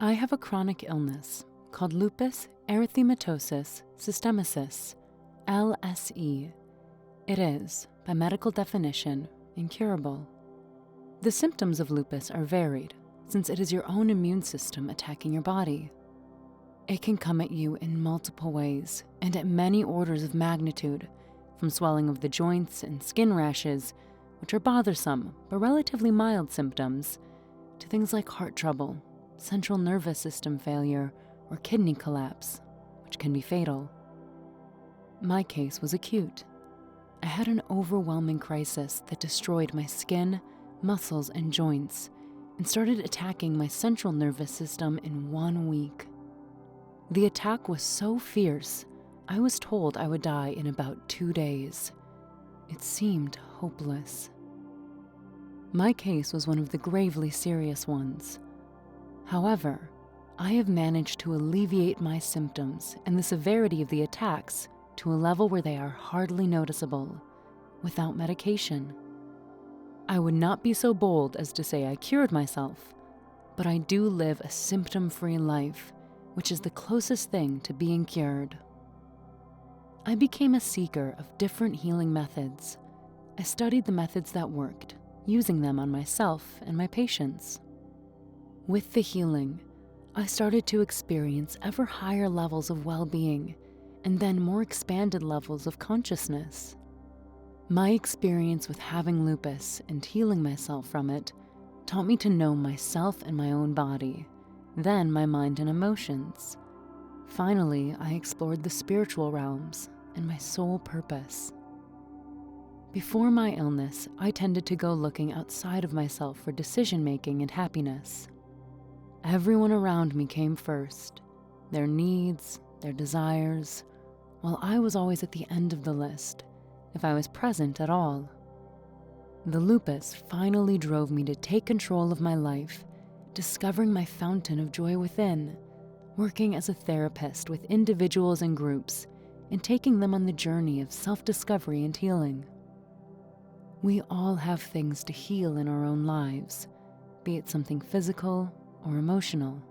I have a chronic illness called lupus erythematosus systemicis, LSE. It is, by medical definition, incurable. The symptoms of lupus are varied, since it is your own immune system attacking your body. It can come at you in multiple ways and at many orders of magnitude, from swelling of the joints and skin rashes, which are bothersome but relatively mild symptoms, to things like heart trouble, central nervous system failure, or kidney collapse, which can be fatal. My case was acute. I had an overwhelming crisis that destroyed my skin, muscles, and joints, and started attacking my central nervous system in 1 week. The attack was so fierce, I was told I would die in about 2 days. It seemed hopeless. My case was one of the gravely serious ones. However, I have managed to alleviate my symptoms and the severity of the attacks to a level where they are hardly noticeable, without medication. I would not be so bold as to say I cured myself, but I do live a symptom-free life, which is the closest thing to being cured. I became a seeker of different healing methods. I studied the methods that worked, using them on myself and my patients. With the healing, I started to experience ever higher levels of well-being and then more expanded levels of consciousness. My experience with having lupus and healing myself from it taught me to know myself and my own body, then my mind and emotions. Finally, I explored the spiritual realms and my sole purpose. Before my illness, I tended to go looking outside of myself for decision-making and happiness. Everyone around me came first, their needs, their desires, while I was always at the end of the list, if I was present at all. The lupus finally drove me to take control of my life, discovering my fountain of joy within, working as a therapist with individuals and groups, and taking them on the journey of self-discovery and healing. We all have things to heal in our own lives, be it something physical or emotional.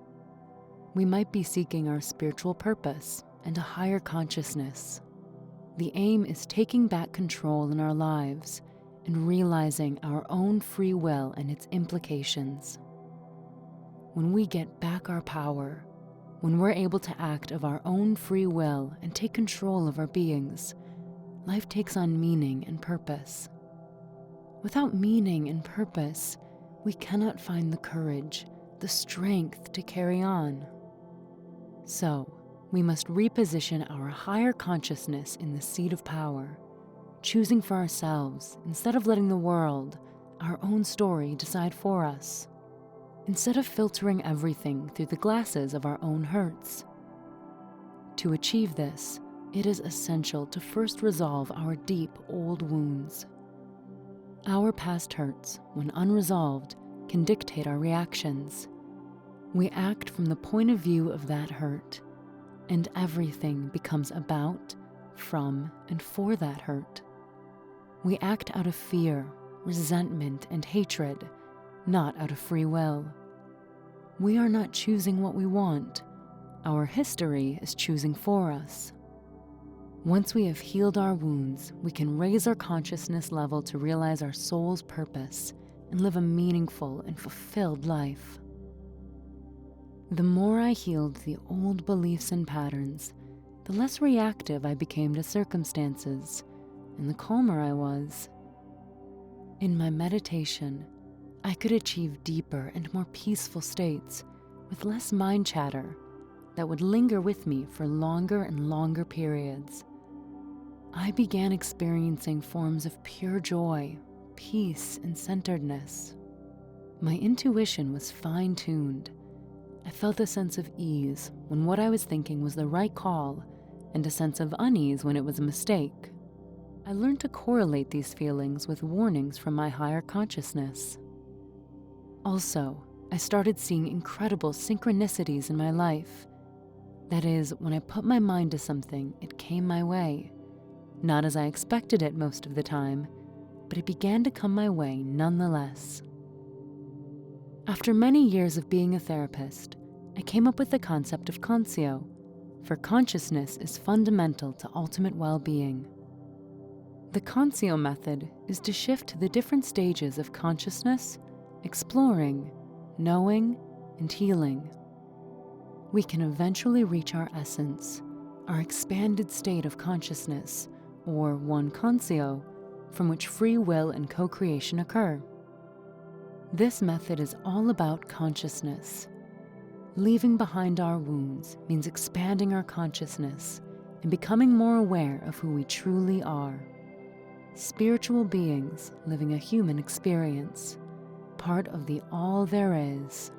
We might be seeking our spiritual purpose and a higher consciousness. The aim is taking back control in our lives and realizing our own free will and its implications. When we get back our power, when we're able to act of our own free will and take control of our beings, life takes on meaning and purpose. Without meaning and purpose, we cannot find the courage, the strength to carry on. So, we must reposition our higher consciousness in the seat of power, choosing for ourselves instead of letting the world, our own story, decide for us. Instead of filtering everything through the glasses of our own hurts. To achieve this, it is essential to first resolve our deep old wounds. Our past hurts, when unresolved, can dictate our reactions. We act from the point of view of that hurt, and everything becomes about, from, and for that hurt. We act out of fear, resentment, and hatred, not out of free will. We are not choosing what we want. Our history is choosing for us. Once we have healed our wounds, we can raise our consciousness level to realize our soul's purpose and live a meaningful and fulfilled life. The more I healed the old beliefs and patterns, the less reactive I became to circumstances, and the calmer I was. In my meditation, I could achieve deeper and more peaceful states with less mind chatter that would linger with me for longer and longer periods. I began experiencing forms of pure joy, peace, and centeredness. My intuition was fine-tuned. I felt a sense of ease when what I was thinking was the right call, and a sense of unease when it was a mistake. I learned to correlate these feelings with warnings from my higher consciousness. Also, I started seeing incredible synchronicities in my life. That is, when I put my mind to something, it came my way. Not as I expected it most of the time, but it began to come my way nonetheless. After many years of being a therapist, I came up with the concept of Conscio, for consciousness is fundamental to ultimate well-being. The Conscio method is to shift the different stages of consciousness, exploring, knowing, and healing. We can eventually reach our essence, our expanded state of consciousness, or one Conscio, from which free will and co-creation occur. This method is all about consciousness. Leaving behind our wounds means expanding our consciousness and becoming more aware of who we truly are. Spiritual beings living a human experience, part of the all there is.